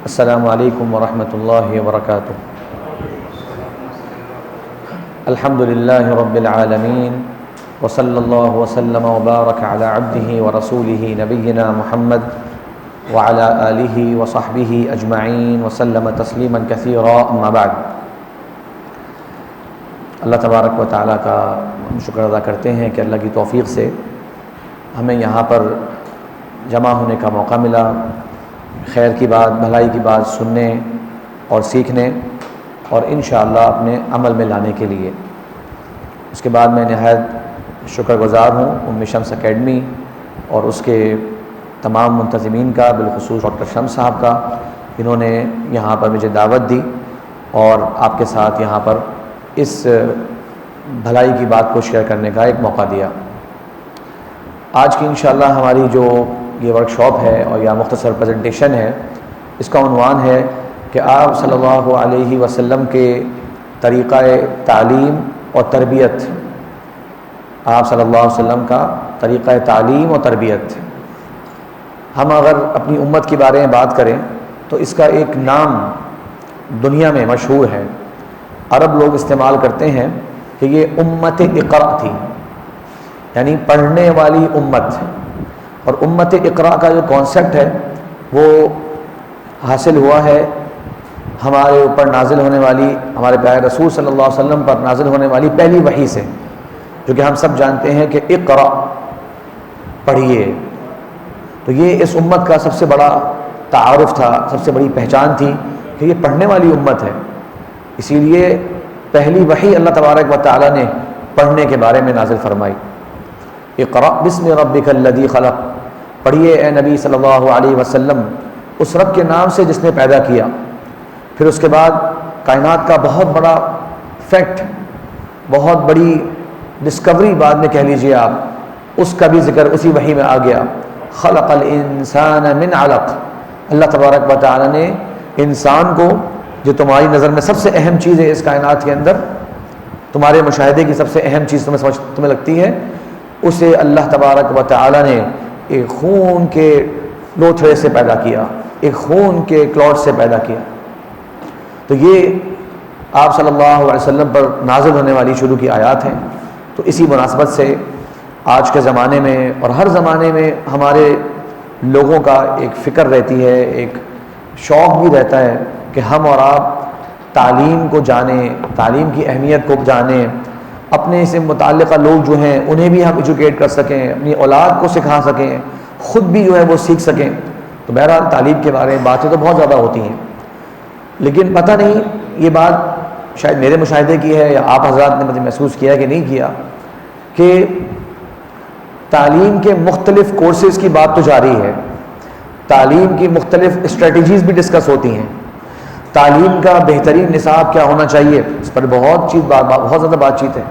السلام علیکم ورحمۃ اللہ وبرکاتہ۔ الحمد للہ رب العالمین وصلی اللہ وسلم وبارک علی عبدہ ورسولہ نبینا محمد وعلی آلہ وصحبہ اجمعین وسلم تسلیما کثیرا، اما بعد۔ اللہ تبارک و تعالیٰ کا ہم شکر ادا کرتے ہیں کہ اللہ کی توفیق سے ہمیں یہاں پر جمع ہونے کا موقع ملا، خیر کی بات، بھلائی کی بات سننے اور سیکھنے اور انشاءاللہ اپنے عمل میں لانے کے لیے۔ اس کے بعد میں نہایت شکر گزار ہوں ام شمس اکیڈمی اور اس کے تمام منتظمین کا، بالخصوص ڈاکٹر شمس صاحب کا، انہوں نے یہاں پر مجھے دعوت دی اور آپ کے ساتھ یہاں پر اس بھلائی کی بات کو شیئر کرنے کا ایک موقع دیا۔ آج کی انشاءاللہ ہماری جو یہ ورکشاپ ہے اور یا مختصر پریزنٹیشن ہے، اس کا عنوان ہے کہ آپ صلی اللہ علیہ وسلم کے طریقہ تعلیم اور تربیت، آپ صلی اللہ علیہ وسلم کا طریقہ تعلیم اور تربیت۔ ہم اگر اپنی امت کے بارے میں بات کریں تو اس کا ایک نام دنیا میں مشہور ہے، عرب لوگ استعمال کرتے ہیں کہ یہ امت اقرا تھی، یعنی پڑھنے والی امت۔ اور امت اقرا کا جو کانسیپٹ ہے وہ حاصل ہوا ہے ہمارے اوپر نازل ہونے والی، ہمارے پیارے رسول صلی اللہ علیہ وسلم پر نازل ہونے والی پہلی وحی سے، جو کہ ہم سب جانتے ہیں کہ اقرا پڑھیے۔ تو یہ اس امت کا سب سے بڑا تعارف تھا، سب سے بڑی پہچان تھی کہ یہ پڑھنے والی امت ہے۔ اسی لیے پہلی وحی اللہ تبارک و تعالیٰ نے پڑھنے کے بارے میں نازل فرمائی، اقرأ بسم ربک الذی خلق، پڑھیے اے نبی صلی اللہ علیہ وسلم اس رب کے نام سے جس نے پیدا کیا۔ پھر اس کے بعد کائنات کا بہت بڑا فیکٹ، بہت بڑی ڈسکوری بعد میں کہہ لیجئے آپ، اس کا بھی ذکر اسی وحی میں آ گیا، خلق الانسان من علق، اللہ تبارک و تعالیٰ نے انسان کو، جو تمہاری نظر میں سب سے اہم چیز ہے اس کائنات کے اندر، تمہارے مشاہدے کی سب سے اہم چیز تمہیں لگتی ہے، اسے اللہ تبارک و تعالیٰ نے ایک خون کے لوتھڑے سے پیدا کیا، ایک خون کے کلاٹ سے پیدا کیا۔ تو یہ آپ صلی اللہ علیہ وسلم پر نازل ہونے والی شروع کی آیات ہیں۔ تو اسی مناسبت سے آج کے زمانے میں اور ہر زمانے میں ہمارے لوگوں کا ایک فکر رہتی ہے، ایک شوق بھی رہتا ہے کہ ہم اور آپ تعلیم کو جانیں، تعلیم کی اہمیت کو جانیں، اپنے سے متعلقہ لوگ جو ہیں انہیں بھی ہم ایجوکیٹ کر سکیں، اپنی اولاد کو سکھا سکیں، خود بھی جو ہے وہ سیکھ سکیں۔ تو بہرحال تعلیم کے بارے میں باتیں تو بہت زیادہ ہوتی ہیں، لیکن پتہ نہیں یہ بات شاید میرے مشاہدے کی ہے یا آپ حضرات نے مجھے محسوس کیا کہ نہیں کیا، کہ تعلیم کے مختلف کورسز کی بات تو جاری ہے، تعلیم کی مختلف اسٹریٹجیز بھی ڈسکس ہوتی ہیں، تعلیم کا بہترین نصاب کیا ہونا چاہیے اس پر بہت زیادہ بات چیت ہے،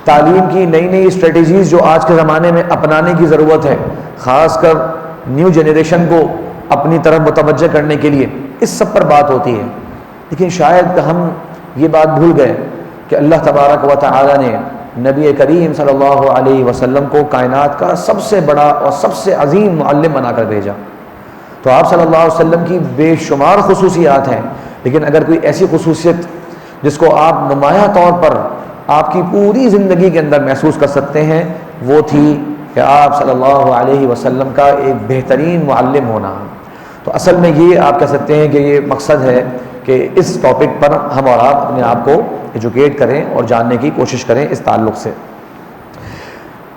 تعلیم کی نئی نئی اسٹریٹجیز جو آج کے زمانے میں اپنانے کی ضرورت ہے، خاص کر نیو جنریشن کو اپنی طرف متوجہ کرنے کے لیے، اس سب پر بات ہوتی ہے۔ لیکن شاید ہم یہ بات بھول گئے کہ اللہ تبارک و تعالیٰ نے نبی کریم صلی اللہ علیہ وسلم کو کائنات کا سب سے بڑا اور سب سے عظیم معلم بنا کر بھیجا۔ تو آپ صلی اللہ علیہ وسلم کی بے شمار خصوصیات ہیں، لیکن اگر کوئی ایسی خصوصیت جس کو آپ نمایاں طور پر آپ کی پوری زندگی کے اندر محسوس کر سکتے ہیں، وہ تھی کہ آپ صلی اللہ علیہ وسلم کا ایک بہترین معلم ہونا۔ تو اصل میں یہ آپ کہہ سکتے ہیں کہ یہ مقصد ہے کہ اس ٹاپک پر ہم اور آپ اپنے آپ کو ایجوکیٹ کریں اور جاننے کی کوشش کریں اس تعلق سے۔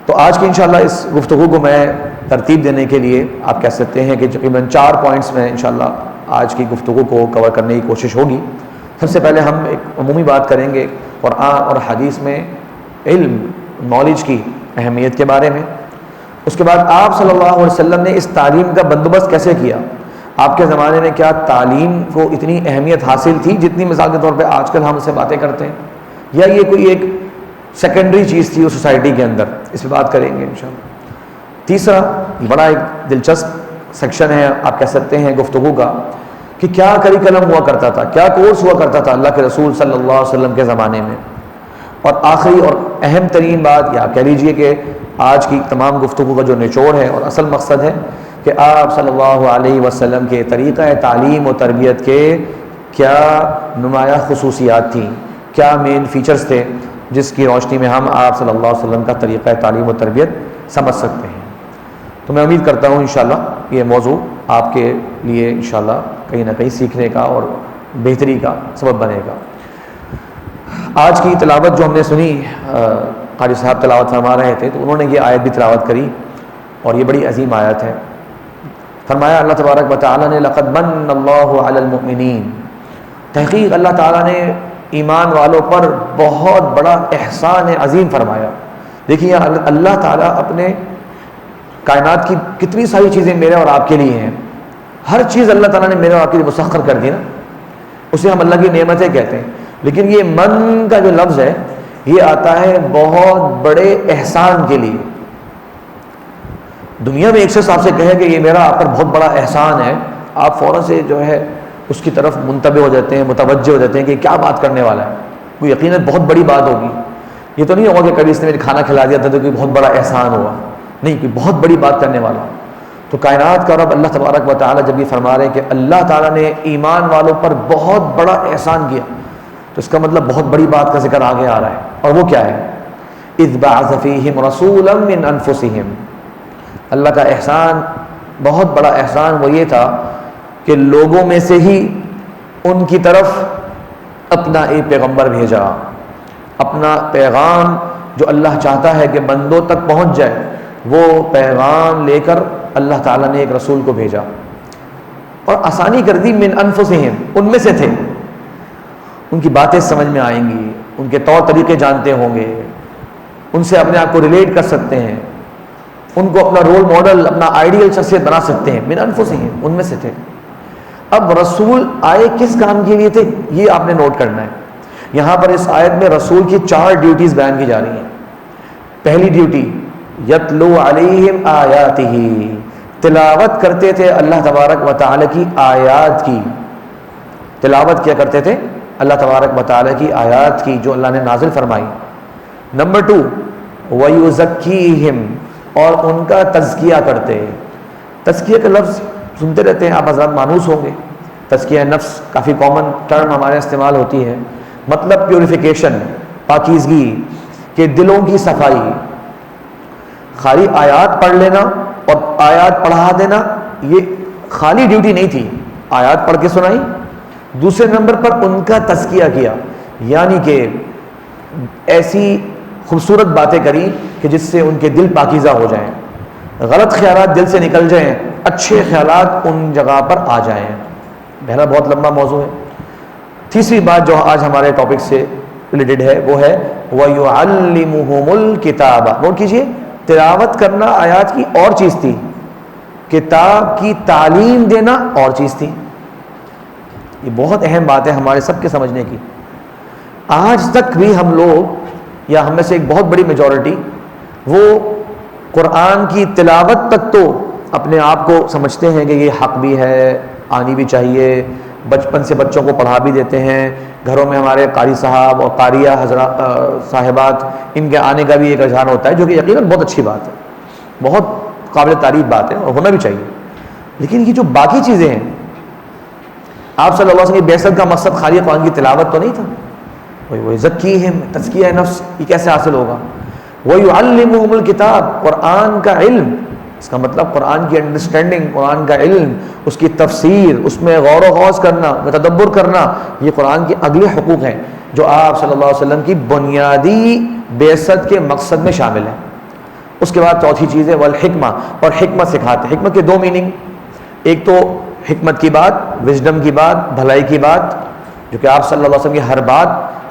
تو آج کی انشاءاللہ اس گفتگو کو میں ترتیب دینے کے لیے آپ کہہ سکتے ہیں کہ تقریباً 4 پوائنٹس میں انشاءاللہ آج کی گفتگو کو کور کرنے کی کوشش ہوگی۔ سب سے پہلے ہم ایک عمومی بات کریں گے قرآن اور حدیث میں علم، نالج کی اہمیت کے بارے میں۔ اس کے بعد آپ صلی اللہ علیہ وسلم نے اس تعلیم کا بندوبست کیسے کیا، آپ کے زمانے میں کیا تعلیم کو اتنی اہمیت حاصل تھی جتنی مثال کے طور پہ آج کل ہم سے باتیں کرتے ہیں، یا یہ کوئی ایک سیکنڈری چیز تھی اس سوسائٹی کے اندر، اس پہ بات کریں گے انشاءاللہ۔ تیسرا بڑا ایک دلچسپ سیکشن ہے آپ کہہ سکتے ہیں گفتگو کا، کہ کیا کریکلم ہوا کرتا تھا، کیا کورس ہوا کرتا تھا اللہ کے رسول صلی اللہ علیہ وسلم کے زمانے میں۔ اور آخری اور اہم ترین بات، یا کہہ لیجئے کہ آج کی تمام گفتگو کا جو نچوڑ ہے اور اصل مقصد ہے، کہ آپ صلی اللہ علیہ وسلم کے طریقہ تعلیم و تربیت کے کیا نمایاں خصوصیات تھیں، کیا مین فیچرز تھے جس کی روشنی میں ہم آپ صلی اللہ علیہ وسلم کا طریقہ تعلیم و تربیت سمجھ سکتے ہیں۔ تو میں امید کرتا ہوں انشاءاللہ یہ موضوع آپ کے لیے انشاءاللہ کہیں نہ کہیں سیکھنے کا اور بہتری کا سبب بنے گا۔ آج کی تلاوت جو ہم نے سنی، قاری صاحب تلاوت فرما رہے تھے تو انہوں نے یہ آیت بھی تلاوت کری اور یہ بڑی عظیم آیت ہے۔ فرمایا اللہ تبارک و تعالیٰ نے لقد من اللہ علی المؤمنین، تحقیق اللہ تعالیٰ نے ایمان والوں پر بہت بڑا احسان عظیم فرمایا۔ دیکھیے اللہ تعالیٰ اپنے کائنات کی کتنی ساری چیزیں میرے اور آپ کے لیے ہیں، ہر چیز اللہ تعالیٰ نے میرے اور آپ کے لیے مسخر کر دی نا، اسے ہم اللہ کی نعمتیں کہتے ہیں۔ لیکن یہ من کا جو لفظ ہے یہ آتا ہے بہت بڑے احسان کے لیے۔ دنیا میں ایک شخص آپ سے کہے کہ یہ میرا آپ پر بہت بڑا احسان ہے، آپ فوراً سے جو ہے اس کی طرف منتبہ ہو جاتے ہیں، متوجہ ہو جاتے ہیں کہ کیا بات کرنے والا ہے، وہ یقیناً بہت بڑی بات ہوگی۔ یہ تو نہیں ہوگا کہ کبھی اس نے مجھے کھانا کھلا دیا تھا تو کوئی بہت بڑا احسان ہوا، نہیں، کوئی بہت بڑی بات کرنے والا۔ تو کائنات کا رب اللہ تبارک و تعالیٰ جب یہ فرما رہے ہیں کہ اللہ تعالیٰ نے ایمان والوں پر بہت بڑا احسان کیا، تو اس کا مطلب بہت بڑی بات کا ذکر آگے آ رہا ہے، اور وہ کیا ہے؟ اذ بعث فیہم رسولا من انفسہم، اللہ کا احسان، بہت بڑا احسان وہ یہ تھا کہ لوگوں میں سے ہی ان کی طرف اپنا ایک پیغمبر بھیجا، اپنا پیغام جو اللہ چاہتا ہے کہ بندوں تک پہنچ جائے وہ پیغام لے کر اللہ تعالیٰ نے ایک رسول کو بھیجا اور آسانی کر دی۔ من انفسہم، ان میں سے تھے، ان کی باتیں سمجھ میں آئیں گی، ان کے طور طریقے جانتے ہوں گے، ان سے اپنے آپ کو ریلیٹ کر سکتے ہیں، ان کو اپنا رول ماڈل، اپنا آئیڈیل شخصیت بنا سکتے ہیں۔ من انفسہم، ان میں سے تھے۔ اب رسول آئے کس کام کے لیے تھے یہ آپ نے نوٹ کرنا ہے۔ یہاں پر اس آیت میں رسول کی 4 ڈیوٹیز بیان کی جا رہی ہیں۔ پہلی ڈیوٹی یتلو علیہم آیاتہ، تلاوت کرتے تھے اللہ تبارک و تعالی کی آیات کی۔ تلاوت کیا کرتے تھے؟ اللہ تبارک و تعالی کی آیات کی جو اللہ نے نازل فرمائی۔ نمبر 2 وَيُزَكِّيهِمْ، اور ان کا تزکیہ کرتے۔ تزکیہ کا لفظ سنتے رہتے ہیں آپ حضرات، مانوس ہوں گے۔ تزکیہ نفس کافی کامن ٹرم ہمارے استعمال ہوتی ہے، مطلب پیوریفیکیشن، پاکیزگی، کہ دلوں کی صفائی۔ خالی آیات پڑھ لینا اور آیات پڑھا دینا یہ خالی ڈیوٹی نہیں تھی، آیات پڑھ کے سنائی۔ دوسرے نمبر پر ان کا تزکیہ کیا، یعنی کہ ایسی خوبصورت باتیں کری کہ جس سے ان کے دل پاکیزہ ہو جائیں، غلط خیالات دل سے نکل جائیں، اچھے خیالات ان جگہ پر آ جائیں۔ پہلا بہت لمبا موضوع ہے۔ تیسری بات جو آج ہمارے ٹاپک سے ریلیٹڈ ہے وہ ہے وَيُعَلِّمُهُمُ الْكِتَابَ۔ نوٹ کیجئے، تلاوت کرنا آیات کی اور چیز تھی، کتاب کی تعلیم دینا اور چیز تھی۔ یہ بہت اہم بات ہے ہمارے سب کے سمجھنے کی۔ آج تک بھی ہم لوگ، یا ہم میں سے ایک بہت بڑی میجورٹی، وہ قرآن کی تلاوت تک تو اپنے آپ کو سمجھتے ہیں کہ یہ حق بھی ہے، آنی بھی چاہیے، بچپن سے بچوں کو پڑھا بھی دیتے ہیں، گھروں میں ہمارے قاری صاحب اور قاریہ حضرات صاحبات ان کے آنے کا بھی ایک رجحان ہوتا ہے، جو کہ یقیناً بہت اچھی بات ہے، بہت قابل تعریف بات ہے اور ہونا بھی چاہیے۔ لیکن یہ جو باقی چیزیں ہیں، آپ صلی اللہ علیہ وسلم کی بعثت کا مقصد خالی قرآن کی تلاوت تو نہیں تھا۔ وَيُزَكِّيهِمْ، تزکیہ نفس، یہ کیسے حاصل ہوگا؟ وَيُعَلِّمُهُمُ الْكِتَابَ، قرآن کا علم، اس کا مطلب قرآن کی انڈرسٹینڈنگ، قرآن کا علم، اس کی تفسیر، اس میں غور و خوض کرنا، تدبر کرنا، یہ قرآن کے اگلے حقوق ہیں جو آپ صلی اللہ علیہ وسلم کی بنیادی بعثت کے مقصد میں شامل ہیں۔ اس کے بعد چوتھی چیز ہے والحکمہ، اور حکمت سکھاتے ہیں۔ حکمت کے 2 میننگ، ایک تو حکمت کی بات، وزڈم کی بات، بھلائی کی بات، جو کہ آپ صلی اللہ علیہ وسلم کی ہر بات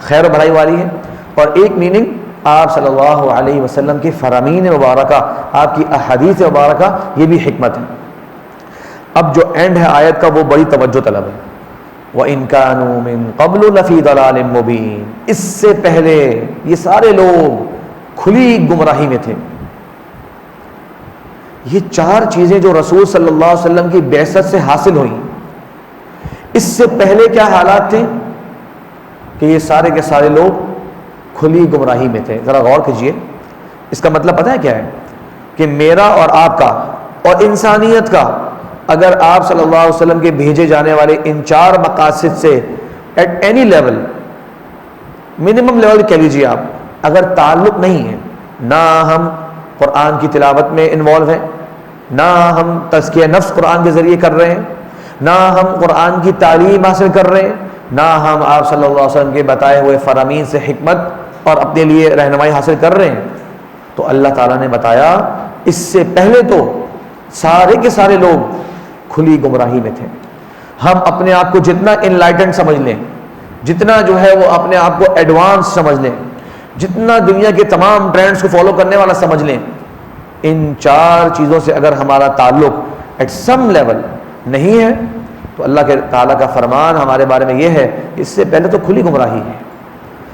خیر و بھلائی والی ہے، اور ایک میننگ آپ صلی اللہ علیہ وسلم کی فرامین مبارکہ، آپ کی احادیث مبارکہ، یہ بھی حکمت ہے۔ اب جو اینڈ ہے آیت کا وہ بڑی توجہ طلب ہے۔ وَإِن كَانُوا مِن قَبْلُ لَفِي ضَلَالٍ مُبِينٍ، اس سے پہلے یہ سارے لوگ کھلی گمراہی میں تھے۔ یہ 4 چیزیں جو رسول صلی اللہ علیہ وسلم کی بعثت سے حاصل ہوئیں، اس سے پہلے کیا حالات تھے کہ یہ سارے کے سارے لوگ کھلی گمراہی میں تھے۔ ذرا غور کیجئے، اس کا مطلب پتہ ہے کیا ہے؟ کہ میرا اور آپ کا اور انسانیت کا اگر آپ صلی اللہ علیہ وسلم کے بھیجے جانے والے ان 4 مقاصد سے at any level, minimum level کہہ لیجیے آپ، اگر تعلق نہیں ہے، نہ ہم قرآن کی تلاوت میں انوالو ہیں، نہ ہم تزکیہ نفس قرآن کے ذریعے کر رہے ہیں، نہ ہم قرآن کی تعلیم حاصل کر رہے ہیں، نہ ہم آپ صلی اللہ علیہ وسلم کے بتائے ہوئے فرامین سے حکمت اور اپنے لیے رہنمائی حاصل کر رہے ہیں، تو اللہ تعالیٰ نے بتایا اس سے پہلے تو سارے کے سارے لوگ کھلی گمراہی میں تھے۔ ہم اپنے آپ کو جتنا انلائٹنڈ سمجھ لیں، جتنا جو ہے وہ اپنے آپ کو ایڈوانس سمجھ لیں، جتنا دنیا کے تمام ٹرینڈز کو فالو کرنے والا سمجھ لیں، ان 4 چیزوں سے اگر ہمارا تعلق ایٹ سم لیول نہیں ہے تو اللہ کے تعالیٰ کا فرمان ہمارے بارے میں یہ ہے کہ اس سے پہلے تو کھلی گمراہی ہے۔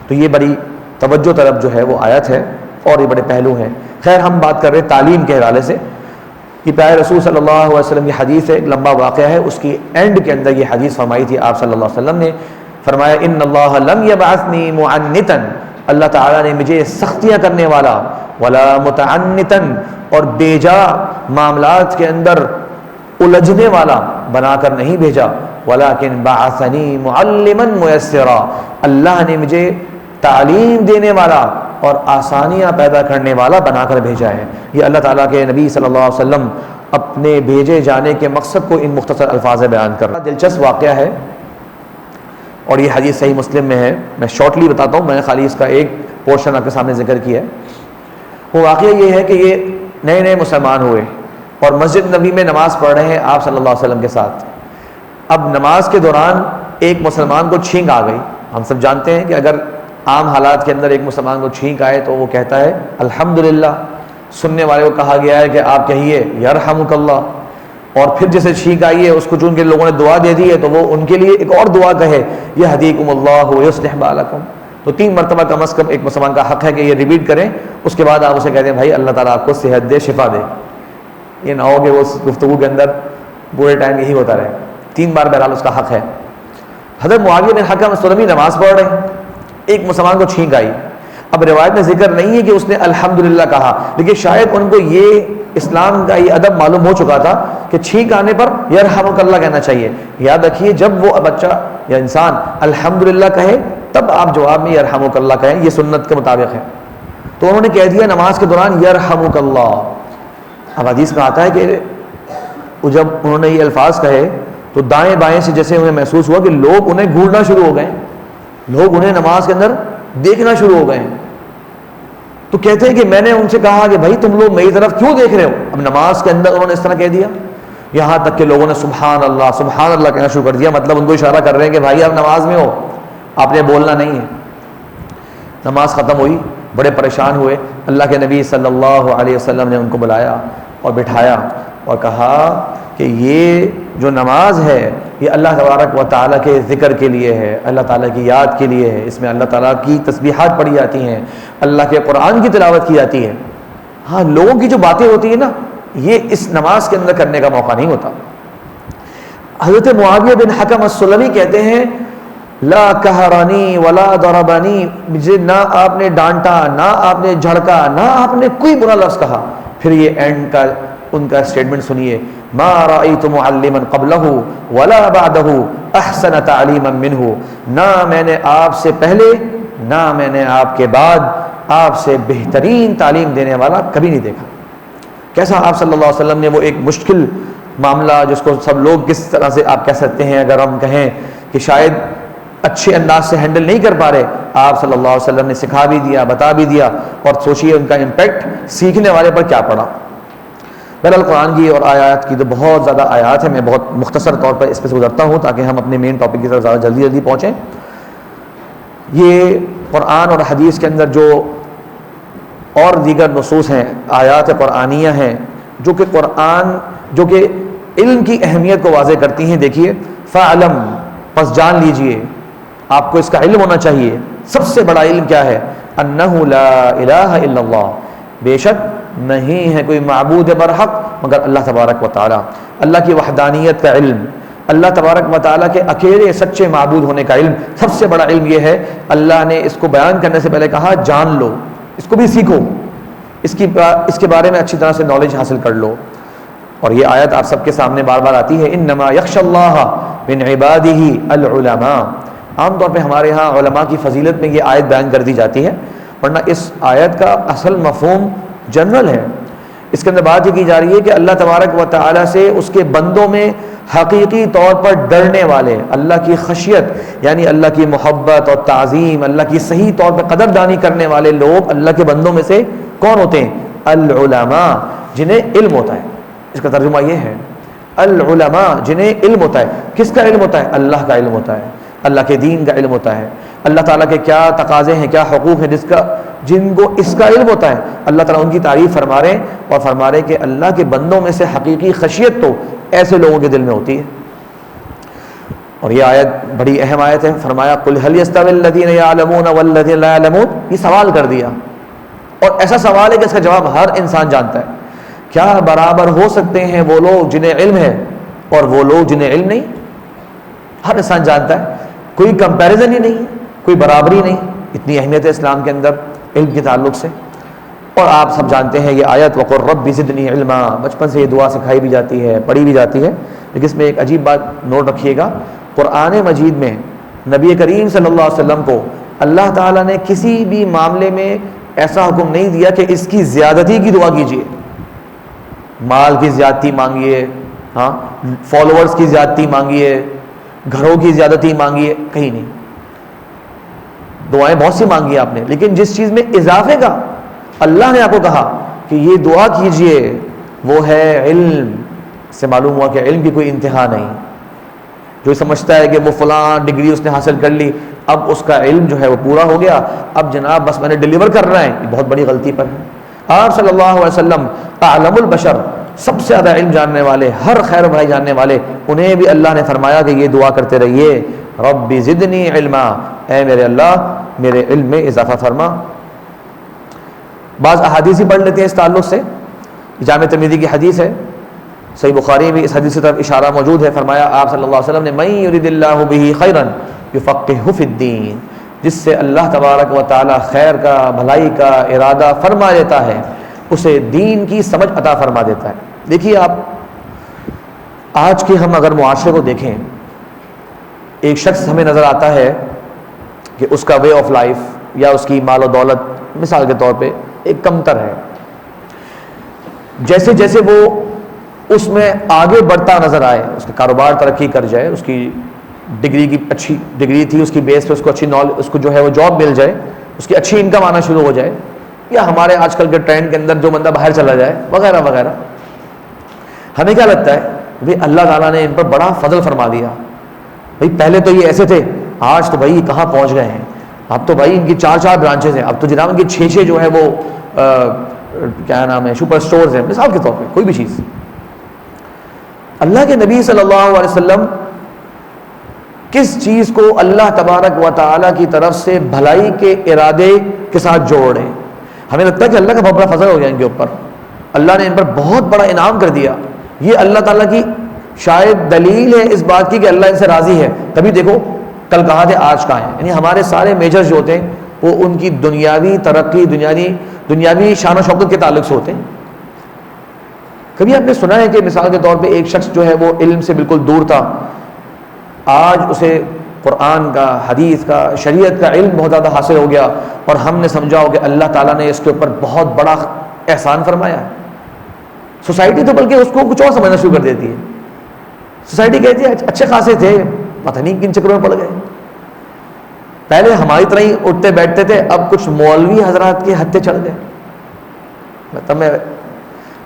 تو یہ بڑی توجہ طلب جو ہے وہ آیت ہے، اور یہ بڑے پہلو ہیں۔ خیر ہم بات کر رہے ہیں تعلیم کے حوالے سے کہ پیارے رسول صلی اللہ علیہ وسلم کی حدیث ہے، ایک لمبا واقعہ ہے، اس کی اینڈ کے اندر یہ حدیث فرمائی تھی آپ صلی اللہ علیہ وسلم نے، فرمایا ان اللہ لم یبعثنی معنتا، اللہ تعالیٰ نے مجھے سختیاں کرنے والا، ولا متعنتا، اور بیجا معاملات کے اندر الجھنے والا بنا کر نہیں بھیجا، ولیکن بعثنی معلما میسرا، اللہ نے مجھے تعلیم دینے والا اور آسانیاں پیدا کرنے والا بنا کر بھیجا ہے۔ یہ اللہ تعالیٰ کے نبی صلی اللہ علیہ وسلم اپنے بھیجے جانے کے مقصد کو ان مختصر الفاظ میں بیان کر رہا ہے۔ دلچسپ واقعہ ہے اور یہ حدیث صحیح مسلم میں ہے، میں شارٹلی بتاتا ہوں، میں نے خالی اس کا ایک پورشن آپ کے سامنے ذکر کیا ہے۔ وہ واقعہ یہ ہے کہ یہ نئے نئے مسلمان ہوئے اور مسجد نبی میں نماز پڑھ رہے ہیں آپ صلی اللہ علیہ وسلم کے ساتھ۔ اب نماز کے دوران ایک مسلمان کو چھینک آ گئی۔ ہم سب جانتے ہیں کہ اگر عام حالات کے اندر ایک مسلمان کو چھینک آئے تو وہ کہتا ہے الحمدللہ، سننے والے کو کہا گیا ہے کہ آپ کہیے یرحمک اللہ، اور پھر جیسے چھینک آئی ہے اس کو چون کے لوگوں نے دعا دے دی ہے تو وہ ان کے لیے ایک اور دعا کہے یہدیکم اللہ ویصلح بالکم۔ تو 3 مرتبہ کم از کم ایک مسلمان کا حق ہے کہ یہ ریپیٹ کریں، اس کے بعد آپ اسے کہتے ہیں بھائی اللہ تعالیٰ آپ کو صحت دے، شفا دے۔ یہ نہ ہو کہ وہ گفتگو کے اندر پورے ٹائم یہی ہوتا رہے۔ 3 بار بہرحال اس کا حق ہے۔ حضرت معاویہ بن حکم سلمی نماز پڑھ رہے ہیں، ایک مسلمان کو چھینک آئی۔ اب روایت میں ذکر نہیں ہے کہ اس نے الحمدللہ کہا، لیکن شاید ان کو یہ اسلام کا یہ ادب معلوم ہو چکا تھا کہ چھینک آنے پر یرحمک اللہ کہنا چاہیے۔ یاد رکھیے جب وہ بچہ یا انسان الحمدللہ کہے تب آپ جواب میں یرحمک اللہ کہیں، یہ سنت کے مطابق ہے۔ تو انہوں نے کہہ دیا نماز کے دوران یرحمک اللہ۔ اب حدیث میں آتا ہے کہ جب انہوں نے یہ الفاظ کہے تو دائیں بائیں سے جیسے انہیں محسوس ہوا کہ لوگ انہیں گھورنا شروع ہو گئے، لوگ انہیں نماز کے اندر دیکھنا شروع ہو گئے۔ تو کہتے ہیں کہ میں نے ان سے کہا کہ بھائی تم لوگ میری طرف کیوں دیکھ رہے ہو؟ اب نماز کے اندر انہوں نے اس طرح کہہ دیا، یہاں تک کہ لوگوں نے سبحان اللہ کہنا شروع کر دیا، مطلب ان کو اشارہ کر رہے ہیں کہ بھائی آپ نماز میں ہو، آپ نے بولنا نہیں ہے۔ نماز ختم ہوئی، بڑے پریشان ہوئے، اللہ کے نبی صلی اللہ علیہ وسلم نے ان کو بلایا اور بٹھایا اور کہا کہ یہ جو نماز ہے یہ اللہ تبارک و تعالیٰ کے ذکر کے لیے ہے، اللہ تعالیٰ کی یاد کے لیے ہے، اس میں اللہ تعالیٰ کی تسبیحات پڑھی جاتی ہیں، اللہ کے قرآن کی تلاوت کی جاتی ہے۔ ہاں لوگوں کی جو باتیں ہوتی ہیں نا، یہ اس نماز کے اندر کرنے کا موقع نہیں ہوتا۔ حضرت معاویہ بن حکم السلمی کہتے ہیں لا کہرانی ولا ضربانی، مجھے نہ آپ نے ڈانٹا، نہ آپ نے جھڑکا، نہ آپ نے کوئی برا لفظ کہا۔ پھر یہ اینڈ کا ان کا اسٹیٹمنٹ سنیے، ما رأیت معلما قبلہ ولا بعدہ احسن تعلیما منہ، نہ میں نے آپ سے پہلے نہ میں نے آپ کے بعد آپ سے بہترین تعلیم دینے والا کبھی نہیں دیکھا۔ کیسا آپ صلی اللہ علیہ وسلم نے وہ ایک مشکل معاملہ جس کو سب لوگ کس طرح سے آپ کہہ سکتے ہیں، اگر ہم کہیں کہ شاید اچھے انداز سے ہینڈل نہیں کر پا رہے، آپ صلی اللہ علیہ وسلم نے سکھا بھی دیا، بتا بھی دیا، اور سوچئے ان کا امپیکٹ سیکھنے والے پر کیا پڑا۔ بہرحال قرآن کی اور آیات کی تو بہت زیادہ آیات ہیں، میں بہت مختصر طور پر اس پہ سے گزرتا ہوں تاکہ ہم اپنے مین ٹاپک کی طرف زیادہ جلدی پہنچیں۔ یہ قرآن اور حدیث کے اندر جو اور دیگر نصوص ہیں، آیات قرآنیہ ہیں جو کہ جو کہ علم کی اہمیت کو واضح کرتی ہیں۔ دیکھیے فَعْلَمْ، پس جان لیجئے، آپ کو اس کا علم ہونا چاہیے۔ سب سے بڑا علم کیا ہے؟ انہ لا الہ الا اللہ، بے شک نہیں ہے کوئی معبود برحق مگر اللہ تبارک و تعالی۔ اللہ کی وحدانیت کا علم، اللہ تبارک و تعالیٰ کے اکیلے سچے معبود ہونے کا علم، سب سے بڑا علم یہ ہے۔ اللہ نے اس کو بیان کرنے سے پہلے کہا جان لو، اس کو بھی سیکھو، اس کے بارے میں اچھی طرح سے نالج حاصل کر لو۔ اور یہ آیت آپ سب کے سامنے بار بار آتی ہے، انما یخشى اللہ من عبادہ العلماء. عام طور پہ ہمارے ہاں علماء کی فضیلت میں یہ آیت بیان کر دی جاتی ہے، ورنہ اس آیت کا اصل مفہوم جنرل ہے. اس کے اندر بات یہ کی جا رہی ہے کہ اللہ تبارک و تعالیٰ سے اس کے بندوں میں حقیقی طور پر ڈرنے والے، اللہ کی خشیت یعنی اللہ کی محبت اور تعظیم، اللہ کی صحیح طور پہ قدردانی کرنے والے لوگ اللہ کے بندوں میں سے کون ہوتے ہیں؟ العلماء، جنہیں علم ہوتا ہے. اس کا ترجمہ یہ ہے، العلماء جنہیں علم ہوتا ہے. کس کا علم ہوتا ہے؟ اللہ کا علم ہوتا ہے، اللہ کے دین کا علم ہوتا ہے، اللہ تعالیٰ کے کیا تقاضے ہیں، کیا حقوق ہیں، جن کو اس کا علم ہوتا ہے. اللہ تعالیٰ ان کی تعریف فرما رہے ہیں اور فرما رہے کہ اللہ کے بندوں میں سے حقیقی خشیت تو ایسے لوگوں کے دل میں ہوتی ہے. اور یہ آیت بڑی اہم آیت ہے. فرمایا قل هل يستوي الذين يعلمون والذين لا يعلمون. یہ سوال کر دیا، اور ایسا سوال ہے کہ اس کا جواب ہر انسان جانتا ہے. کیا برابر ہو سکتے ہیں وہ لوگ جنہیں علم ہے اور وہ لوگ جنہیں علم نہیں؟ ہر انسان جانتا ہے، کوئی کمپیریزن ہی نہیں، کوئی برابری نہیں. اتنی اہمیت ہے اسلام کے اندر علم کے تعلق سے. اور آپ سب جانتے ہیں یہ آیت وقل رب زدنی علما، بچپن سے یہ دعا سکھائی بھی جاتی ہے، پڑھی بھی جاتی ہے. لیکن اس میں ایک عجیب بات نوٹ رکھیے گا، قرآن مجید میں نبی کریم صلی اللہ علیہ وسلم کو اللہ تعالیٰ نے کسی بھی معاملے میں ایسا حکم نہیں دیا کہ اس کی زیادتی کی دعا کیجیے. مال کی زیادتی مانگیے، ہاں فالوورز کی زیادتی مانگیے، گھروں کی زیادتی مانگیے، کہیں نہیں. دعائیں بہت سی مانگی آپ نے، لیکن جس چیز میں اضافے کا اللہ نے آپ کو کہا کہ یہ دعا کیجئے وہ ہے علم. سے معلوم ہوا کہ علم کی کوئی انتہا نہیں. جو سمجھتا ہے کہ وہ فلاں ڈگری اس نے حاصل کر لی، اب اس کا علم جو ہے وہ پورا ہو گیا، اب جناب بس میں نے ڈیلیور کر رہا ہے، یہ بہت بڑی غلطی پر ہے. آپ صلی اللہ علیہ وسلم اعلم البشر، سب سے زیادہ علم جاننے والے، ہر خیر بھائی جاننے والے، انہیں بھی اللہ نے فرمایا کہ یہ دعا کرتے رہیے رب زدنی علما، اے میرے اللہ میرے علم میں اضافہ فرما. بعض احادیث ہی پڑھ لیتے ہیں اس تعلق سے. جامع ترمذی کی حدیث ہے، صحیح بخاری میں اس حدیث کی طرف اشارہ موجود ہے. فرمایا آپ صلی اللہ علیہ وسلم نے من یرید اللہ بہ خیرا یفقہہ فی الدین، جس سے اللہ تبارک و تعالی خیر کا، بھلائی کا ارادہ فرما دیتا ہے اسے دین کی سمجھ عطا فرما دیتا ہے. دیکھیے آپ آج کے ہم اگر معاشرے کو دیکھیں، ایک شخص ہمیں نظر آتا ہے کہ اس کا وے آف لائف یا اس کی مال و دولت مثال کے طور پہ ایک کمتر ہے. جیسے جیسے وہ اس میں آگے بڑھتا نظر آئے، اس کا کاروبار ترقی کر جائے، اس کی ڈگری کی اچھی ڈگری تھی، اس کی بیس پہ اس کو اچھی نالج، اس کو جو ہے وہ جاب مل جائے، اس کی اچھی انکم آنا شروع ہو جائے، یا ہمارے آج کل کے ٹرینڈ کے اندر جو بندہ باہر چلا جائے وغیرہ وغیرہ، ہمیں کیا لگتا ہے بھئی اللہ تعالیٰ نے ان پر بڑا فضل فرما دیا. بھئی پہلے تو یہ ایسے تھے، آج تو بھائی کہاں پہنچ گئے ہیں، اب تو بھائی ان کی 4 برانچز ہیں، اب تو جناب ان کی 6 جو ہے وہ کیا نام ہے سپر سٹورز ہیں، مثال کے طور پہ کوئی بھی چیز. اللہ کے نبی صلی اللہ علیہ وسلم کس چیز کو اللہ تبارک و تعالیٰ کی طرف سے بھلائی کے ارادے کے ساتھ جوڑ رہے ہیں؟ ہمیں لگتا ہے کہ اللہ کا بہت بڑا فضل ہو گیا ان کے اوپر، اللہ نے ان پر بہت بڑا انعام کر دیا. یہ اللہ تعالیٰ کی شاید دلیل ہے اس بات کی کہ اللہ ان سے راضی ہے. تبھی دیکھو کل کہاں تھے آج کہاں ہیں. یعنی ہمارے سارے میجرز جو ہوتے ہیں وہ ان کی دنیاوی ترقی، دنیاوی شان و شوکت کے تعلق سے ہوتے ہیں. کبھی آپ نے سنا ہے کہ مثال کے طور پہ ایک شخص جو ہے وہ علم سے بالکل دور تھا، آج اسے قرآن کا، حدیث کا، شریعت کا علم بہت زیادہ حاصل ہو گیا، اور ہم نے سمجھا ہو کہ اللہ تعالیٰ نے اس کے اوپر بہت بڑا احسان فرمایا ہے. سوسائٹی تو بلکہ اس کو کچھ اور سمجھنا شروع کر دیتی ہے. سوسائٹی کہتی ہے اچھے خاصے تھے، پتہ نہیں کن چکروں میں پڑ گئے، پہلے ہماری طرح ہی اٹھتے بیٹھتے تھے، اب کچھ مولوی حضرات کے ہتھے چڑھ گئے. مطلب میں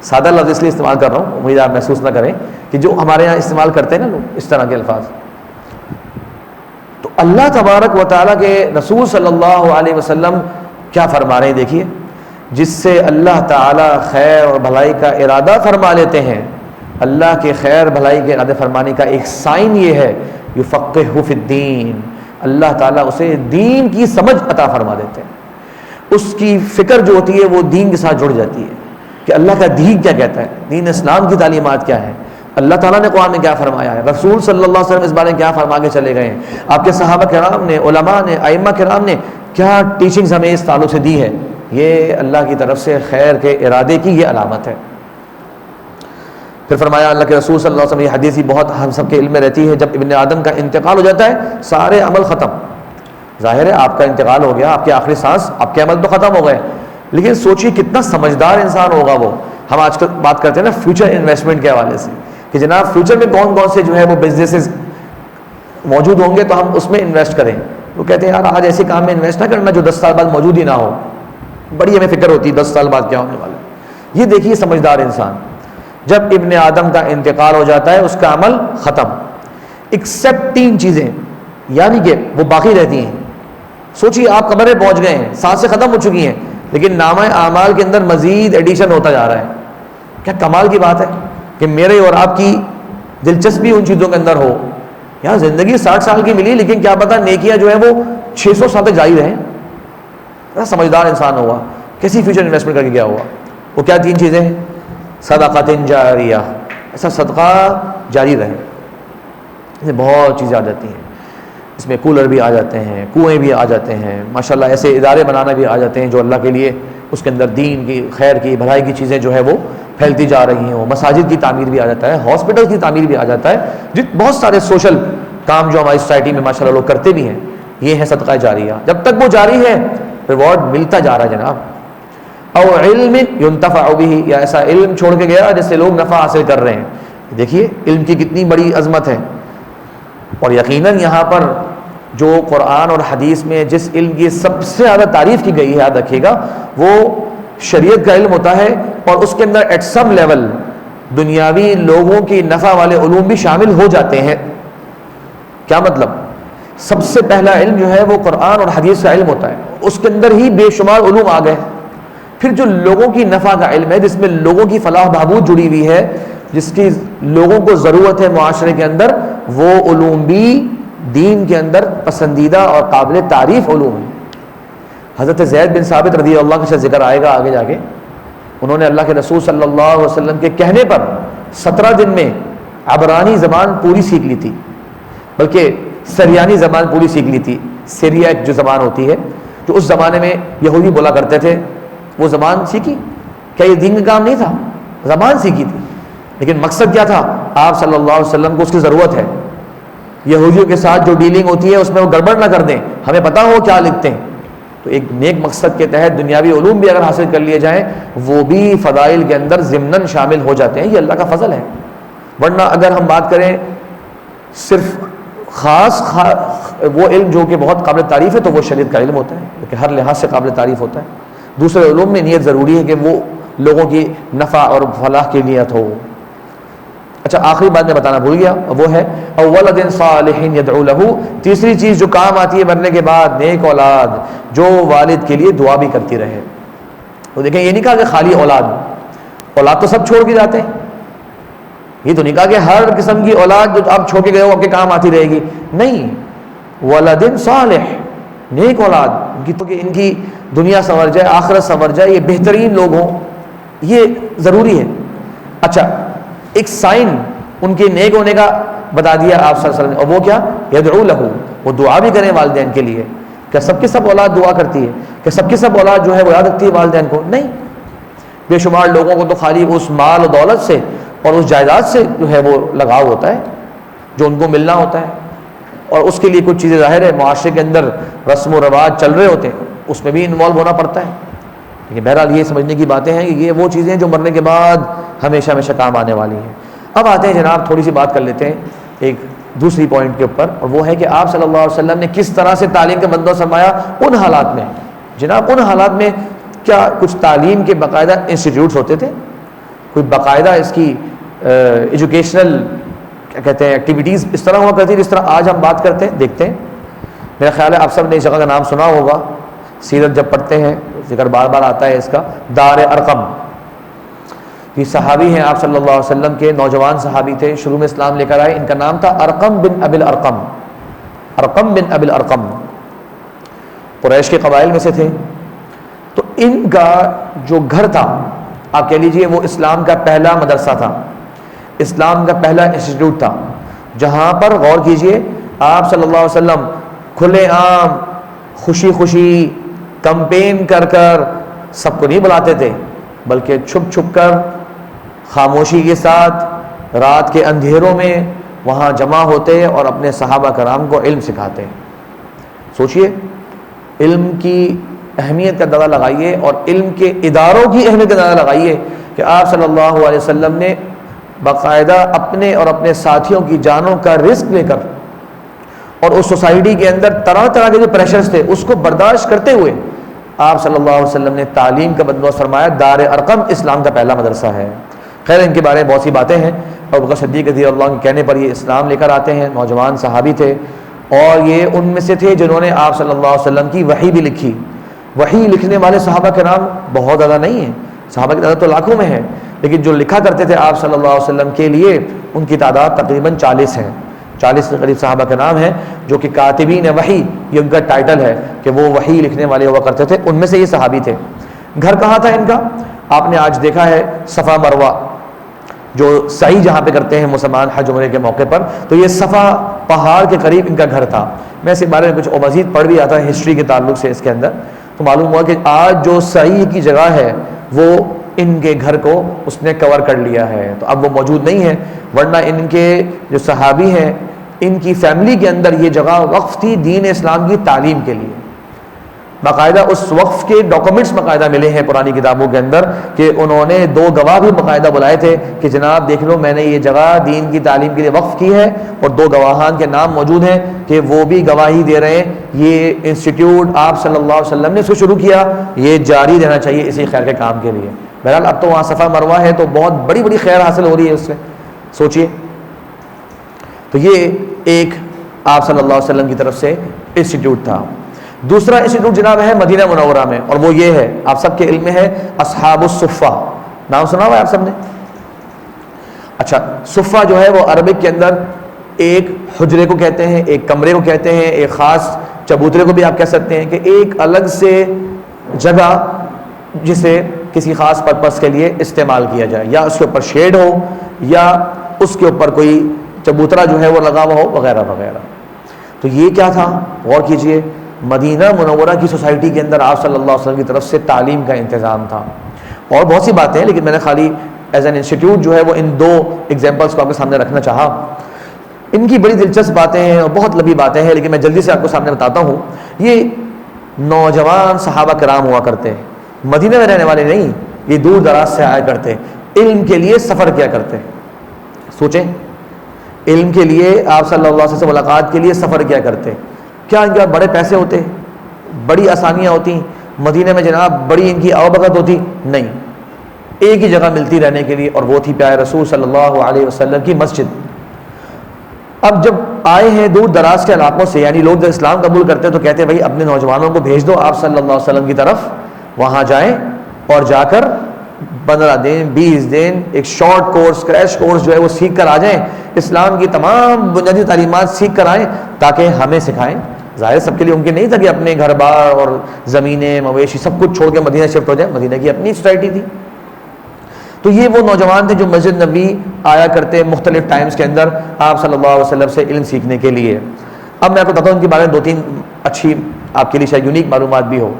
سادہ لفظ اس لیے استعمال کر رہا ہوں، امید آپ محسوس نہ کریں کہ جو ہمارے یہاں استعمال کرتے ہیں نا لوگ اس طرح کے الفاظ. تو اللہ تبارک و تعالیٰ کے رسول صلی اللہ علیہ وسلم کیا فرما رہے ہیں دیکھیے، جس سے اللہ تعالیٰ خیر اور بھلائی کا ارادہ فرما لیتے ہیں. اللہ کے خیر بھلائی کے ارادے فرمانے کا ایک سائن یہ ہے یفقہہ فی الدین، اللہ تعالیٰ اسے دین کی سمجھ عطا فرما دیتے ہیں. اس کی فکر جو ہوتی ہے وہ دین کے ساتھ جڑ جاتی ہے کہ اللہ کا دین کیا کہتا ہے، دین اسلام کی تعلیمات کیا ہے، اللہ تعالیٰ نے قرآن میں کیا فرمایا ہے، رسول صلی اللہ علیہ وسلم اس بارے میں کیا فرما کے چلے گئے ہیں، آپ کے صحابہ کرام نے، علماء نے، ائمہ کرام نے کیا ٹیچنگز ہمیں اس تعلق سے دی ہے. یہ اللہ کی طرف سے خیر کے ارادے کی یہ علامت ہے. پھر فرمایا اللہ کے رسول صلی اللہ علیہ وسلم، یہ حدیث ہی بہت ہم سب کے علم میں رہتی ہے، جب ابن آدم کا انتقال ہو جاتا ہے سارے عمل ختم. ظاہر ہے آپ کا انتقال ہو گیا، آپ کی آخری سانس، آپ کے عمل تو ختم ہو گئے، لیکن سوچیے کتنا سمجھدار انسان ہوگا وہ. ہم آج کل بات کرتے ہیں نا فیوچر انویسٹمنٹ کے حوالے سے کہ جناب فیوچر میں کون کون سے جو ہے وہ بزنسز موجود ہوں گے تو ہم اس میں انویسٹ کریں. وہ کہتے ہیں یار آج ایسے کام میں انویسٹ نہ کرنا جو 10 سال بعد موجود ہی نہ ہو. بڑی ہمیں فکر ہوتی ہے 10 سال بعد کیا ہونے والا ہے. یہ دیکھیے سمجھدار انسان، جب ابن آدم کا انتقال ہو جاتا ہے اس کا عمل ختم، ایکسپٹ 3 چیزیں، یعنی کہ وہ باقی رہتی ہیں. سوچیے آپ قبر میں پہنچ گئے ہیں، سانسیں ختم ہو چکی ہیں، لیکن نامہ اعمال کے اندر مزید ایڈیشن ہوتا جا رہا ہے. کیا کمال کی بات ہے کہ میرے اور آپ کی دلچسپی ان چیزوں کے اندر ہو. یار زندگی 60 سال کی ملی، لیکن کیا پتا نیکیاں جو ہیں وہ 600 سال تک جاری رہیں. سمجھدار انسان ہوا، کیسی فیوچر انویسٹمنٹ کر کے گیا ہوا. وہ کیا 3 چیزیں ہیں؟ صدقۃ جاریہ، ایسا صدقہ جاری رہے. اس میں بہت چیزیں آ جاتی ہیں، اس میں کولر بھی آ جاتے ہیں، کنویں بھی آ جاتے ہیں، ماشاءاللہ ایسے ادارے بنانا بھی آ جاتے ہیں جو اللہ کے لیے اس کے اندر دین کی، خیر کی، بھلائی کی چیزیں جو ہے وہ پھیلتی جا رہی ہوں. مساجد کی تعمیر بھی آ جاتا ہے، ہاسپٹل کی تعمیر بھی آ جاتا ہے، بہت سارے سوشل کام جو ہماری سوسائٹی میں ماشاءاللہ لوگ کرتے بھی ہیں. یہ ہے صدقہ جاریہ. جب تک وہ جاری ہے ریوارڈ ملتا جا رہا ہے جناب. او علم ينتفع به، یا ایسا علم چھوڑ کے گیا جس سے لوگ نفع حاصل کر رہے ہیں. دیکھیے علم کی کتنی بڑی عظمت ہے. اور یقیناً یہاں پر جو قرآن اور حدیث میں جس علم کی سب سے زیادہ تعریف کی گئی ہے، یاد رکھیے گا، وہ شریعت کا علم ہوتا ہے، اور اس کے اندر ایٹ سم لیول دنیاوی لوگوں کی نفع والے علوم بھی شامل ہو جاتے ہیں. کیا مطلب؟ سب سے پہلا علم جو ہے وہ قرآن اور حدیث کا علم ہوتا ہے، اس کے اندر ہی بے شمار علوم آ گئے. پھر جو لوگوں کی نفع کا علم ہے، جس میں لوگوں کی فلاح بہبود جڑی ہوئی ہے، جس کی لوگوں کو ضرورت ہے معاشرے کے اندر، وہ علوم بھی دین کے اندر پسندیدہ اور قابل تعریف علوم ہیں. حضرت زید بن ثابت رضی اللہ عنہ کا ذکر آئے گا آگے جا کے. انہوں نے اللہ کے رسول صلی اللہ علیہ وسلم کے کہنے پر 17 دن میں عبرانی زبان پوری سیکھ لی تھی، بلکہ سریانی زبان پوری سیکھ لی تھی. سیریا ایک جو زبان ہوتی ہے جو اس زمانے میں یہودی بولا کرتے تھے، وہ زبان سیکھی. کیا یہ دین کا کام نہیں تھا؟ زبان سیکھی تھی، لیکن مقصد کیا تھا؟ آپ صلی اللہ علیہ وسلم کو اس کی ضرورت ہے. یہودیوں کے ساتھ جو ڈیلنگ ہوتی ہے اس میں وہ گڑبڑ نہ کر دیں، ہمیں پتا ہو کیا لکھتے ہیں. تو ایک نیک مقصد کے تحت دنیاوی علوم بھی اگر حاصل کر لیے جائیں، وہ بھی فضائل کے اندر ضمناً شامل ہو جاتے ہیں. یہ اللہ کا فضل ہے. ورنہ اگر ہم بات کریں صرف خاص وہ علم جو کہ بہت قابل تعریف ہے، تو وہ شریعت کا علم ہوتا ہے، جو کہ ہر لحاظ سے قابل تعریف ہوتا ہے. دوسرے علوم میں نیت ضروری ہے کہ وہ لوگوں کی نفع اور فلاح کی نیت ہو. اچھا آخری بات میں بتانا بھول گیا، وہ ہے اولد صالح یدعو لہ. تیسری چیز جو کام آتی ہے مرنے کے بعد، نیک اولاد جو والد کے لیے دعا بھی کرتی رہے. تو دیکھیں یہ نہیں کہا کہ خالی اولاد تو سب چھوڑ کے جاتے ہیں. یہ تو نہیں کہا کہ ہر قسم کی اولاد جو آپ چھوڑ کے گئے ہو آپ کے کام آتی رہے گی. نہیں، ولد صالح، نیک اولاد ان کی دنیا سنور جائے، آخرت سنور جائے، یہ بہترین لوگ ہوں، یہ ضروری ہے. اچھا ایک سائن ان کے نیک ہونے کا بتا دیا آپ صلی اللہ علیہ وسلم نے، اور وہ کیا؟ یدعو لہ، وہ دعا بھی کریں والدین کے لیے. کیا سب کی سب اولاد دعا کرتی ہے؟ کیا سب کی سب اولاد جو ہے وہ یاد رکھتی ہے والدین کو؟ نہیں. بے شمار لوگوں کو تو خالی اس مال و دولت سے اور اس جائیداد سے جو ہے وہ لگاؤ ہوتا ہے جو ان کو ملنا ہوتا ہے، اور اس کے لیے کچھ چیزیں ظاہر ہے معاشرے کے اندر رسم و رواج چل رہے ہوتے ہیں، اس میں بھی انوالو ہونا پڑتا ہے. لیکن بہرحال یہ سمجھنے کی باتیں ہیں کہ یہ وہ چیزیں جو مرنے کے بعد ہمیشہ ہمیشہ کام آنے والی ہیں. اب آتے ہیں جناب تھوڑی سی بات کر لیتے ہیں ایک دوسری پوائنٹ کے اوپر، اور وہ ہے کہ آپ صلی اللہ علیہ وسلم نے کس طرح سے تعلیم کا بندوبست فرمایا ان حالات میں. جناب ان حالات میں کیا کچھ تعلیم کے باقاعدہ انسٹیٹیوٹس ہوتے تھے، کوئی باقاعدہ اس کی ایجوکیشنل کیا کہتے ہیں ایکٹیویٹیز اس طرح ہوا کرتی جس طرح آج ہم بات کرتے ہیں. دیکھتے ہیں، میرا خیال ہے آپ سب نے اس جگہ کا نام سنا ہوگا، سیرت جب پڑھتے ہیں ذکر بار بار آتا ہے اس کا، دار ارقم. یہ صحابی ہیں آپ صلی اللہ علیہ وسلم کے، نوجوان صحابی تھے، شروع میں اسلام لے کر آئے. ان کا نام تھا ارقم بن ابی الارقم. ارقم بن ابی الارقم قریش کے قبائل میں سے تھے. تو ان کا جو گھر تھا آپ کہہ لیجئے وہ اسلام کا پہلا مدرسہ تھا، اسلام کا پہلا انسٹیٹیوٹ تھا، جہاں پر غور کیجئے آپ صلی اللہ علیہ وسلم کھلے عام خوشی خوشی کمپین کر کر سب کو نہیں بلاتے تھے، بلکہ چھپ چھپ کر خاموشی کے ساتھ رات کے اندھیروں میں وہاں جمع ہوتے اور اپنے صحابہ کرام کو علم سکھاتے. سوچئے علم کی اہمیت کا اندازہ لگائیے اور علم کے اداروں کی اہمیت کا اندازہ لگائیے کہ آپ صلی اللہ علیہ وسلم نے باقاعدہ اپنے اور اپنے ساتھیوں کی جانوں کا رسک لے کر اور اس سوسائٹی کے اندر طرح طرح کے جو پریشرز تھے اس کو برداشت کرتے ہوئے آپ صلی اللہ علیہ وسلم نے تعلیم کا بندوبست فرمایا. دار ارقم اسلام کا پہلا مدرسہ ہے. خیر ان کے بارے میں بہت سی باتیں ہیں. ابو بکر صدیق رضی اللہ عنہ کے کہنے پر یہ اسلام لے کر آتے ہیں. نوجوان صحابی تھے اور یہ ان میں سے تھے جنہوں نے آپ صلی اللہ علیہ وسلم کی وحی بھی لکھی. وحی لکھنے والے صحابہ کرام بہت زیادہ نہیں ہیں, صحابہ کی تعداد تو لاکھوں میں ہے, لیکن جو لکھا کرتے تھے آپ صلی اللہ علیہ وسلم کے لیے ان کی تعداد تقریباً 40 ہیں. 40 کے قریب صحابہ کے نام ہیں جو کہ کاتبین وحی, یہ ان کا ٹائٹل ہے کہ وہ وحی لکھنے والے ہوا کرتے تھے. ان میں سے یہ صحابی تھے. گھر کہاں تھا ان کا؟ آپ نے آج دیکھا ہے صفا مروہ جو سعی جہاں پہ کرتے ہیں مسلمان حج عمرے کے موقع پر, تو یہ صفا پہاڑ کے قریب ان کا گھر تھا. میں اس کے بارے میں کچھ مزید پڑھ بھی آتا ہے ہسٹری کے تعلق سے اس کے اندر, تو معلوم ہوا کہ آج جو سعی کی جگہ ہے وہ ان کے گھر کو اس نے کور کر لیا ہے. تو اب وہ موجود نہیں ہے, ورنہ ان کے جو صحابی ہیں ان کی فیملی کے اندر یہ جگہ وقف تھی دین اسلام کی تعلیم کے لیے. باقاعدہ اس وقف کے ڈاکومنٹس باقاعدہ ملے ہیں پرانی کتابوں کے اندر کہ انہوں نے 2 گواہ بھی باقاعدہ بلائے تھے کہ جناب دیکھ لو میں نے یہ جگہ دین کی تعلیم کے لیے وقف کی ہے, اور 2 گواہان کے نام موجود ہیں کہ وہ بھی گواہی دے رہے ہیں یہ انسٹیٹیوٹ آپ صلی اللہ علیہ وسلم نے اس کو شروع کیا, یہ جاری رہنا چاہیے اسی خیر کے کام کے لیے. بہرحال اب تو وہاں صفا مروہ ہے تو بہت بڑی بڑی خیر حاصل ہو رہی ہے اس سے. سوچئے تو یہ ایک آپ صلی اللہ علیہ وسلم کی طرف سے انسٹیٹیوٹ تھا. دوسرا انسٹیٹیوٹ جناب ہے مدینہ منورہ میں, اور وہ یہ ہے آپ سب کے علم میں ہے اصحاب الصفہ. نام سنا ہوا ہے آپ سب نے؟ اچھا, صفہ جو ہے وہ عربک کے اندر ایک حجرے کو کہتے ہیں, ایک کمرے کو کہتے ہیں, ایک خاص چبوترے کو بھی آپ کہہ سکتے ہیں کہ ایک الگ سے جگہ جسے کسی خاص پرپس کے لیے استعمال کیا جائے, یا اس کے اوپر شیڈ ہو یا اس کے اوپر کوئی چبوترا جو ہے وہ لگا ہوا ہو وغیرہ وغیرہ. تو یہ کیا تھا غور کیجئے, مدینہ منورہ کی سوسائٹی کے اندر آپ صلی اللہ علیہ وسلم کی طرف سے تعلیم کا انتظام تھا. اور بہت سی باتیں ہیں لیکن میں نے خالی ایز این انسٹیٹیوٹ جو ہے وہ ان 2 ایگزامپلس کو آپ کے سامنے رکھنا چاہا. ان کی بڑی دلچسپ باتیں ہیں اور بہت لمبی باتیں ہیں, لیکن میں جلدی سے آپ کو سامنے بتاتا ہوں. یہ نوجوان صحابہ کرام ہوا کرتے ہیں, مدینہ میں رہنے والے نہیں, یہ دور دراز سے آیا کرتے, علم کے لیے سفر کیا کرتے. سوچیں علم کے لیے آپ صلی اللہ علیہ وسلم سے ملاقات کے لیے سفر کیا کرتے. کیا ان کے پاس بڑے پیسے ہوتے, بڑی آسانیاں ہوتی, مدینہ میں جناب بڑی ان کی آوبگت ہوتی؟ نہیں, ایک ہی جگہ ملتی رہنے کے لیے اور وہ تھی پیارے رسول صلی اللہ علیہ وسلم کی مسجد. اب جب آئے ہیں دور دراز کے علاقوں سے, یعنی لوگ جب اسلام قبول کرتے تو کہتے ہیں بھائی اپنے نوجوانوں کو بھیج دو آپ صلی اللہ علیہ وسلم کی طرف, وہاں جائیں اور جا کر 15 دن 20 دن ایک شارٹ کورس کریش کورس جو ہے وہ سیکھ کر آ جائیں, اسلام کی تمام بنیادی تعلیمات سیکھ کر آئیں تاکہ ہمیں سکھائیں. ظاہر سب کے لیے ممکن نہیں تھا کہ اپنے گھر بار اور زمینیں مویشی سب کچھ چھوڑ کے مدینہ شفٹ ہو جائے, مدینہ کی اپنی سوسائٹی تھی. تو یہ وہ نوجوان تھے جو مسجد نبی آیا کرتے مختلف ٹائمز کے اندر آپ صلی اللہ علیہ وسلم سے علم سیکھنے کے لیے. اب میں آپ کو بتاتا ہوں ان کے بارے میں 2-3 اچھی آپ کے لیے شاید یونیک معلومات بھی ہو.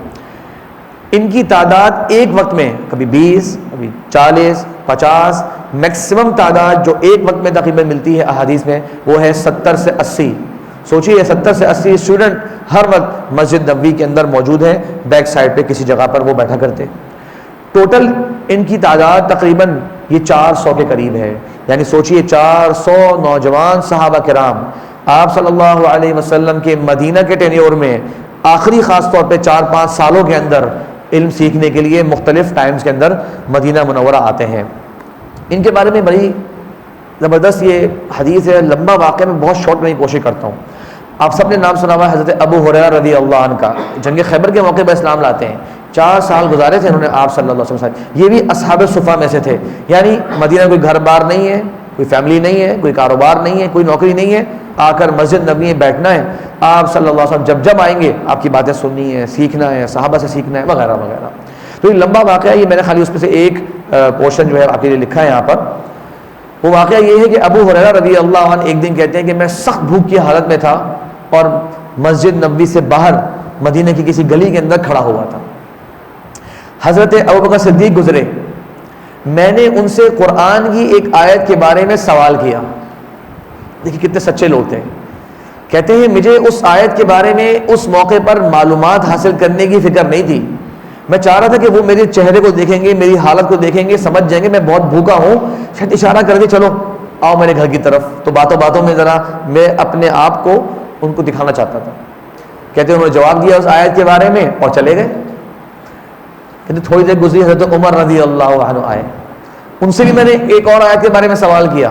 ان کی تعداد ایک وقت میں کبھی 20 کبھی 40 50 میکسیمم تعداد جو ایک وقت میں تقریباً ملتی ہے احادیث میں وہ ہے 70 سے 80. سوچیے 70 سے 80 اسٹوڈنٹ ہر وقت مسجد نبوی کے اندر موجود ہیں, بیک سائڈ پہ کسی جگہ پر وہ بیٹھا کرتے. ٹوٹل ان کی تعداد تقریباً یہ 400 کے قریب ہے. یعنی سوچیے 400 نوجوان صحابہ کرام آپ صلی اللہ علیہ وسلم کے مدینہ کے ٹینیور میں آخری خاص طور پہ 4-5 سالوں کے اندر علم سیکھنے کے لیے مختلف ٹائمز کے اندر مدینہ منورہ آتے ہیں. ان کے بارے میں بڑی زبردست یہ حدیث ہے, لمبا واقعہ میں بہت شارٹ میں کوشش کرتا ہوں. آپ سب نے نام سنا ہوا ہے حضرت ابو ہریرہ رضی اللہ عنہ کا, جنگ خیبر کے موقع پر اسلام لاتے ہیں. 4 سال گزارے تھے انہوں نے آپ صلی اللہ علیہ وسلم سے. یہ بھی اصحاب صفہ میں سے تھے, یعنی مدینہ کوئی گھر بار نہیں ہے, کوئی فیملی نہیں ہے, کوئی کاروبار نہیں ہے, کوئی نوکری نہیں ہے, آ کر مسجد نبوی میں بیٹھنا ہے. آپ صلی اللہ علیہ وسلم جب آئیں گے آپ کی باتیں سننی ہے, سیکھنا ہے, صحابہ سے سیکھنا ہے وغیرہ وغیرہ. تو یہ لمبا واقعہ ہے, یہ میں نے خالی اس میں سے ایک پورشن جو ہے آپ کے لیے لکھا ہے یہاں پر. وہ واقعہ یہ ہے کہ ابو ہریرہ رضی اللہ عنہ ایک دن کہتے ہیں کہ میں سخت بھوک کی حالت میں تھا اور مسجد نبوی سے باہر مدینہ کی کسی گلی کے اندر کھڑا ہوا تھا. حضرت ابو بکر صدیق گزرے, میں نے ان سے قرآن کی ایک آیت کے بارے میں سوال کیا. دیکھیے کتنے سچے لوگ تھے. کہتے ہیں مجھے اس آیت کے بارے میں اس موقع پر معلومات حاصل کرنے کی فکر نہیں تھی. میں چاہ رہا تھا کہ وہ میرے چہرے کو دیکھیں گے, میری حالت کو دیکھیں گے, سمجھ جائیں گے میں بہت بھوکا ہوں, شاید اشارہ کر کے چلو آؤ میرے گھر کی طرف. تو باتوں باتوں میں ذرا میں اپنے آپ کو ان کو دکھانا چاہتا تھا. کہتے ہیں انہوں نے جواب دیا اس آیت کے بارے میں اور چلے گئے. کہتے تھوڑی دیر گزری, حضرت عمر رضی اللہ عنہ آئے. ان سے بھی میں نے ایک اور آیت کے بارے میں سوال کیا,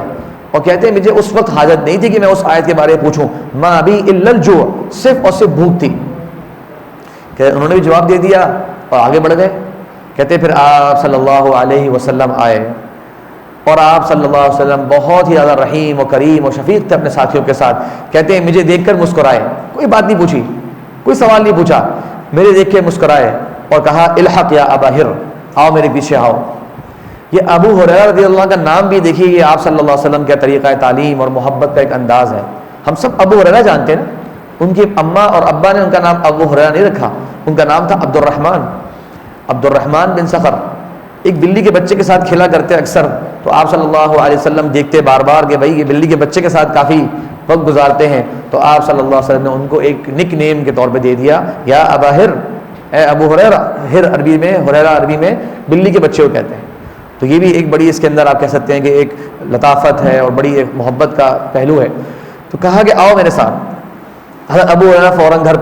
اور کہتے ہیں مجھے اس وقت حاجت نہیں تھی کہ میں اس آیت کے بارے میں پوچھوں, ما ابی الا الجوع, صرف اور صرف بھوک تھی. کہ انہوں نے بھی جواب دے دیا اور آگے بڑھ گئے. کہتے پھر آپ صلی اللہ علیہ وسلم آئے, اور آپ صلی اللہ علیہ وسلم بہت ہی زیادہ رحیم و کریم و شفیق تھے اپنے ساتھیوں کے ساتھ. کہتے ہیں مجھے دیکھ کر مسکرائے, کوئی بات نہیں پوچھی, کوئی سوال نہیں پوچھا, میرے دیکھ کے مسکرائے اور کہا الحق یا ابا ہر, آؤ میرے پیچھے آؤ. یہ ابو ہریرہ رضی اللہ عنہ کا نام بھی دیکھیے, یہ آپ صلی اللہ علیہ وسلم کا طریقہ تعلیم اور محبت کا ایک انداز ہے. ہم سب ابو ہریرہ جانتے ہیں نا, ان کی اماں اور ابا نے ان کا نام ابو ہریرہ نہیں رکھا, ان کا نام تھا عبد الرحمن بن صخر. ایک بلی کے بچے کے ساتھ کھیلا کرتے اکثر, تو آپ صلی اللہ علیہ وسلم دیکھتے بار بار کہ بھائی یہ بلی کے بچے کے ساتھ کافی وقت گزارتے ہیں, تو آپ صلی اللہ علیہ وسلم نے ان کو ایک نک نیم کے طور پہ دے دیا, یا ابا ہر, اے ابو ہریرہ. ہر عربی میں, ہریرہ عربی میں بلی کے بچے کو کہتے ہیں. تو یہ بھی ایک بڑی اس کے اندر آپ کہہ سکتے ہیں کہ ایک لطافت ہے اور بڑی ایک محبت کا پہلو ہے. تو کہا کہ آؤ میرے ساتھ. حضرت ابو ہریرہ فوراً گھر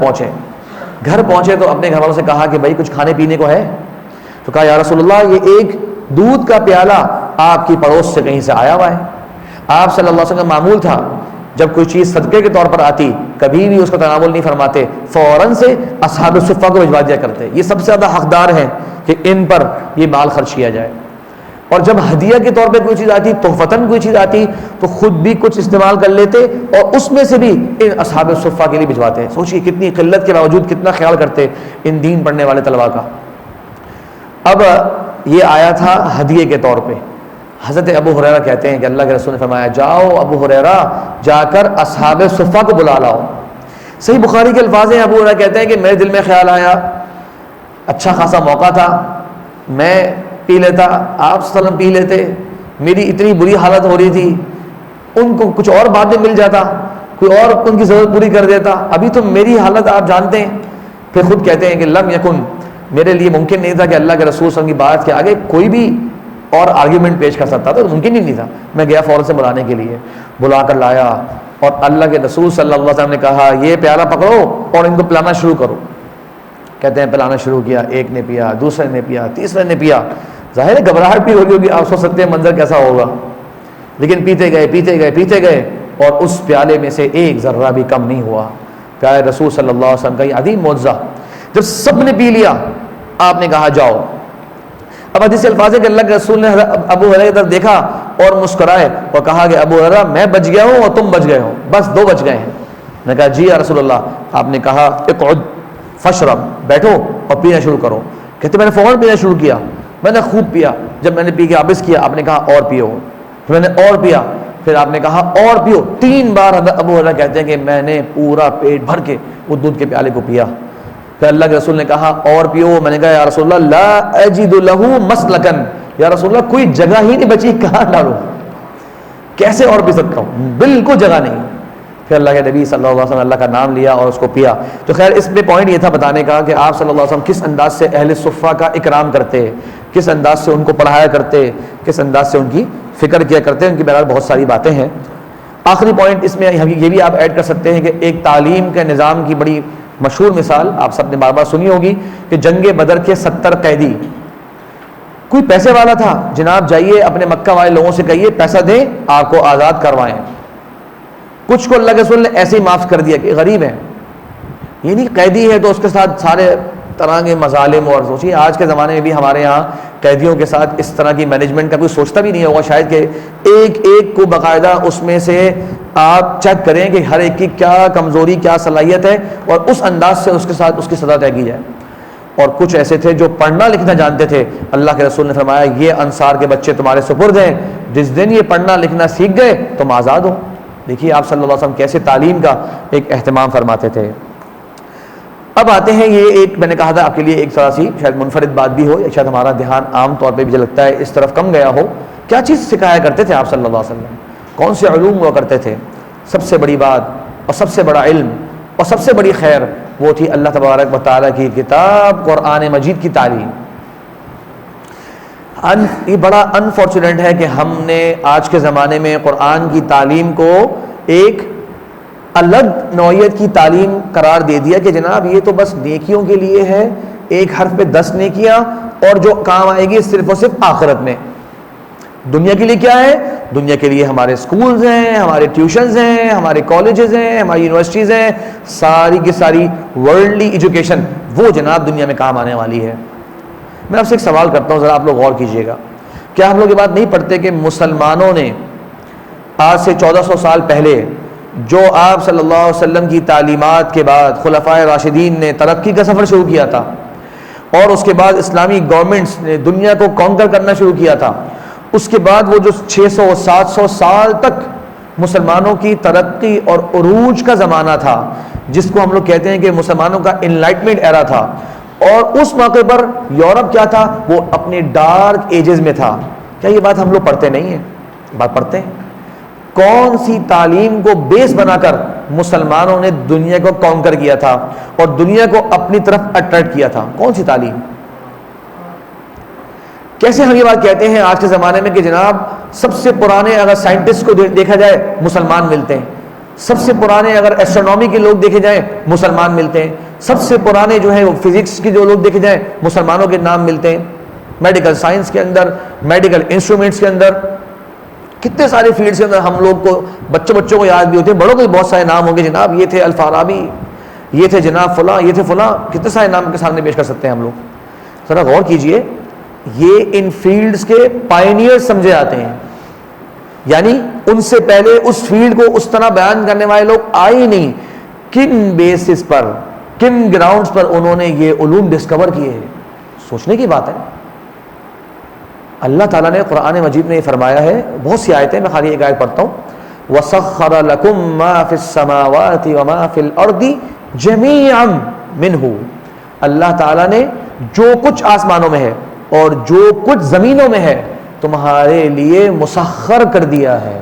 پہنچے تو اپنے گھر والوں سے کہا کہ بھائی کچھ کھانے پینے کو ہے؟ تو کہا یا رسول اللہ یہ ایک دودھ کا پیالہ آپ کی پڑوس سے کہیں سے آیا ہوا ہے. آپ صلی اللہ علیہ وسلم کا معمول تھا جب کوئی چیز صدقے کے طور پر آتی کبھی بھی اس کو تناول نہیں فرماتے, فوراً سے اصحاب الصفہ کو بھجوا دیا کرتے. یہ سب سے زیادہ حقدار ہیں کہ ان پر یہ مال خرچ کیا جائے. اور جب ہدیہ کے طور پہ کوئی چیز آتی, تحفتاً کوئی چیز آتی, تو خود بھی کچھ استعمال کر لیتے اور اس میں سے بھی ان اصحاب الصفہ کے لیے بھجواتے. سوچیے کتنی قلت کے باوجود کتنا خیال کرتے ان دین پڑھنے والے طلباء کا. اب یہ آیا تھا ہدیے کے طور پہ. حضرت ابو ہریرہ کہتے ہیں کہ اللہ کے رسول نے فرمایا جاؤ ابو ہریرہ جا کر اصحاب صفہ کو بلا لاؤ. صحیح بخاری کے الفاظ ہیں, ابو ہریرہ کہتے ہیں کہ میرے دل میں خیال آیا, اچھا خاصا موقع تھا, میں پی لیتا, آپ صلی اللہ علیہ وسلم پی لیتے, میری اتنی بری حالت ہو رہی تھی, ان کو کچھ اور بعد میں مل جاتا, کوئی اور ان کی ضرورت پوری کر دیتا, ابھی تو میری حالت آپ جانتے ہیں. پھر خود کہتے ہیں کہ لم یکن, میرے لیے ممکن نہیں تھا کہ اللہ کے رسول صلی اللہ علیہ وسلم کی بات کے آگے کوئی بھی اور آرگیومنٹ پیش کر سکتا تھا, تو ممکن ہی نہیں تھا. میں گیا فوراً سے بلانے کے لیے, بلا کر لایا, اور اللہ کے رسول صلی اللہ علیہ وسلم نے کہا یہ پیالہ پکڑو اور ان کو پلانا شروع کرو. کہتے ہیں پلانا شروع کیا, ایک نے پیا, دوسرے نے پیا, تیسرے نے پیا. ظاہر ہے گھبراہٹ بھی ہوگی ہوگی, آپ سوچ سکتے ہیں منظر کیسا ہوگا, لیکن پیتے گئے اور اس پیالے میں سے ایک ذرہ بھی کم نہیں ہوا. پیارے رسول صلی اللہ علیہ وسلم کا یہ عظیم معجزہ. جب سب نے پی لیا آپ نے کہا جاؤ. اب حدیث الفاظ ہے کہ اللہ کے رسول نے ابو ہریرہ کی طرف دیکھا اور مسکرائے اور کہا کہ ابو ہریرہ میں بچ گیا ہوں اور تم بچ گئے ہو, بس دو بچ گئے ہیں. میں نے کہا جی یا رسول اللہ. آپ نے کہا اقعد فشرب, بیٹھو اور پینا شروع کرو. کہتے میں نے فوراً پینا شروع کیا, میں نے خوب پیا. جب میں نے پی کے واپس کیا آپ نے کہا اور پیو. پھر میں نے اور پیا, پھر آپ نے کہا اور پیو. 3 بار ابو ہریرہ کہتے ہیں کہ میں نے پورا پیٹ بھر کے وہ دودھ کے پیالے کو پیا. پھر اللہ کے رسول نے کہا اور پیو. میں نے کہا یا رسول اللہ لا اجد له مسلکن, یا رسول اللہ کوئی جگہ ہی نہیں بچی, کہاں ڈالوں, کیسے اور پی سکتا ہوں, بالکل جگہ نہیں. پھر اللہ کے نبی صلی اللہ علیہ وسلم اللہ کا نام لیا اور اس کو پیا. تو خیر اس میں پوائنٹ یہ تھا بتانے کا کہ آپ صلی اللہ علیہ وسلم کس انداز سے اہل صفہ کا اکرام کرتے, کس انداز سے ان کو پڑھایا کرتے, کس انداز سے ان کی فکر کیا کرتے. ان کی بہرحال بہت ساری باتیں ہیں. آخری پوائنٹ اس میں یہ بھی آپ ایڈ کر سکتے ہیں کہ ایک تعلیم کے نظام کی بڑی مشہور مثال آپ سب نے بار بار سنی ہوگی کہ جنگ بدر کے 70 قیدی, کوئی پیسے والا تھا, جناب جائیے اپنے مکہ والے لوگوں سے کہیے پیسہ دیں آپ کو آزاد کروائیں. کچھ کو اللہ کے رسول نے ایسے ہی معاف کر دیا کہ غریب ہیں, یہ نہیں قیدی ہے تو اس کے ساتھ سارے طرح کے مظالم. اور سوچیے آج کے زمانے میں بھی ہمارے یہاں قیدیوں کے ساتھ اس طرح کی مینجمنٹ کا کوئی سوچتا بھی نہیں ہوگا شاید, کہ ایک ایک کو باقاعدہ اس میں سے آپ چیک کریں کہ ہر ایک کی کیا کمزوری کیا صلاحیت ہے اور اس انداز سے اس کے ساتھ اس کی سزا طے کی جائے. اور کچھ ایسے تھے جو پڑھنا لکھنا جانتے تھے. اللہ کے رسول نے فرمایا یہ انصار کے بچے تمہارے سپرد ہیں, جس دن یہ پڑھنا لکھنا سیکھ گئے تم آزاد ہو. دیکھیے آپ صلی اللہ علیہ وسلم کیسے تعلیم کا ایک اہتمام فرماتے تھے. اب آتے ہیں، یہ ایک میں نے کہا تھا آپ کے لیے ایک طرح سی شاید منفرد بات بھی ہو، شاید ہمارا دھیان عام طور پہ مجھے لگتا ہے اس طرف کم گیا ہو. کیا چیز سکھایا کرتے تھے آپ صلی اللہ علیہ وسلم؟ کون سے علوم ہوا کرتے تھے؟ سب سے بڑی بات اور سب سے بڑا علم اور سب سے بڑی خیر وہ تھی اللہ تبارک و تعالیٰ کی کتاب قرآن مجید کی تعلیم. یہ بڑا انفارچونیٹ ہے کہ ہم نے آج کے زمانے میں قرآن کی تعلیم کو ایک الگ نوعیت کی تعلیم قرار دے دیا کہ جناب یہ تو بس نیکیوں کے لیے ہے، ایک حرف پہ 10 نیکیاں، اور جو کام آئے گی صرف اور صرف آخرت میں. دنیا کے لیے کیا ہے؟ دنیا کے لیے ہمارے سکولز ہیں، ہمارے ٹیوشنز ہیں، ہمارے کالجز ہیں، ہماری یونیورسٹیز ہیں، ساری کی ساری ورلڈلی ایجوکیشن وہ جناب دنیا میں کام آنے والی ہے. میں آپ سے ایک سوال کرتا ہوں، ذرا آپ لوگ غور کیجئے گا. کیا ہم لوگ یہ بات نہیں پڑھتے کہ مسلمانوں نے آج سے 1400 سال پہلے جو آپ صلی اللہ علیہ وسلم کی تعلیمات کے بعد خلفائے راشدین نے ترقی کا سفر شروع کیا تھا، اور اس کے بعد اسلامی گورنمنٹس نے دنیا کو کانکر کرنا شروع کیا تھا، اس کے بعد وہ جو 600-700 سال تک مسلمانوں کی ترقی اور عروج کا زمانہ تھا، جس کو ہم لوگ کہتے ہیں کہ مسلمانوں کا انلائٹمنٹ ایرا تھا، اور اس موقع پر یورپ کیا تھا؟ وہ اپنے ڈارک ایجز میں تھا. کیا یہ بات ہم لوگ پڑھتے نہیں ہیں؟ بات پڑھتے ہیں. کون سی تعلیم کو بیس بنا کر مسلمانوں نے دنیا کو کانکر کیا تھا اور دنیا کو اپنی طرف اٹریکٹ کیا تھا؟ کون سی تعلیم؟ کیسے ہم یہ بات کہتے ہیں آج کے زمانے میں کہ جناب سب سے پرانے اگر سائنٹسٹ کو دیکھا جائے مسلمان ملتے ہیں، سب سے پرانے اگر ایسٹرونومی کے لوگ دیکھے جائیں مسلمان ملتے ہیں، سب سے پرانے جو ہیں وہ فزکس کے جو لوگ دیکھے جائیں مسلمانوں کے نام ملتے ہیں، میڈیکل سائنس کے اندر، میڈیکل انسٹرومنٹس کے اندر، کتنے سارے فیلڈس کے اندر ہم لوگ کو بچوں کو یاد بھی ہوتے ہیں، بڑوں کے بہت سارے نام ہوں گے، جناب یہ تھے الفارابی، یہ تھے جناب فلاں، یہ تھے فلاں، کتنے سارے نام کے سامنے پیش کر سکتے ہیں ہم لوگ. ذرا غور کیجئے، یہ ان فیلڈز کے پائنیئر سمجھے جاتے ہیں، یعنی ان سے پہلے اس فیلڈ کو اس طرح بیان کرنے والے لوگ آئے ہی نہیں. کن بیسس پر، کن گراؤنڈز پر انہوں نے یہ علوم ڈسکور کیے ہیں؟ سوچنے کی بات ہے. اللہ تعالیٰ نے قرآن مجید میں یہ فرمایا ہے، بہت سی آیتیں، میں خالی ایک آیت پڑھتا ہوں. وَسَخَّرَ لَكُم مَّا فِي السَّمَاوَاتِ وَمَا فِي الْأَرْضِ جَمِيعًا مِّنْهُ، اللہ تعالیٰ نے جو کچھ آسمانوں میں ہے اور جو کچھ زمینوں میں ہے تمہارے لیے مسخر کر دیا ہے.